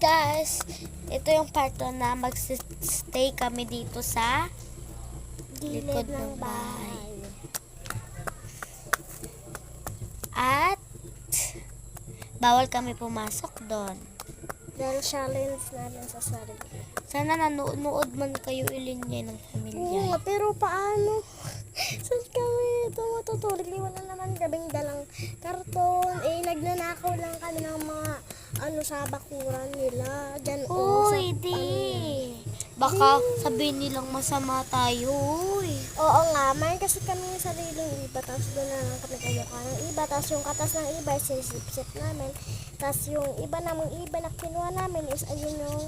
guys, ito yung part 2 na mag-stay kami dito sa likod ng bahay. At bawal kami pumasok doon. Dahil challenge namin sa sarili. Sana nanonood man kayo ilinya ng Oo pamilya. nga, pero paano? Saan kami ito matutulog? Wala naman kaming dalang karton. Nagnanakaw lang kami ng mga sa bakuran nila. Diyan Uy, di. Baka sabihin nilang masama tayo. Oo nga, may kasi kami sariling iba. Tapos doon na lang kami kayuka ng iba. Tapos yung katas ng iba, sinisip-sip namin. Tapos yung iba namang iba na kinuha namin is ayun yung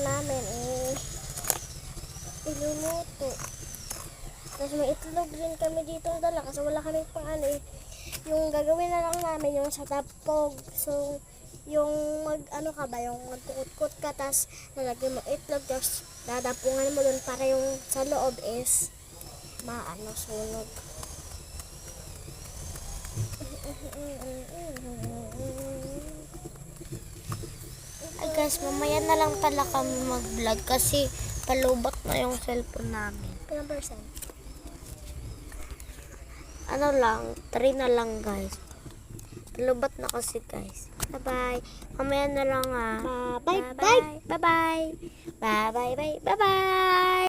namin iluluto. Tapos may itlog rin kami dito dala kasi wala kami pang yung gagawin na lang namin yung sa tapog. So yung yung magkukut-kut ka, tapos lalagyan mo itlog, tapos dadapungan mo doon para yung sa loob is sunog. Ay guys, mamaya na lang pala kami mag-vlog kasi palubat na yung cellphone namin. Ilang percent? 3 na lang guys. Palubat na kasi guys. Bye-bye. Mamaya na lang Bye-bye. Bye-bye. Bye-bye. Bye-bye. Bye-bye.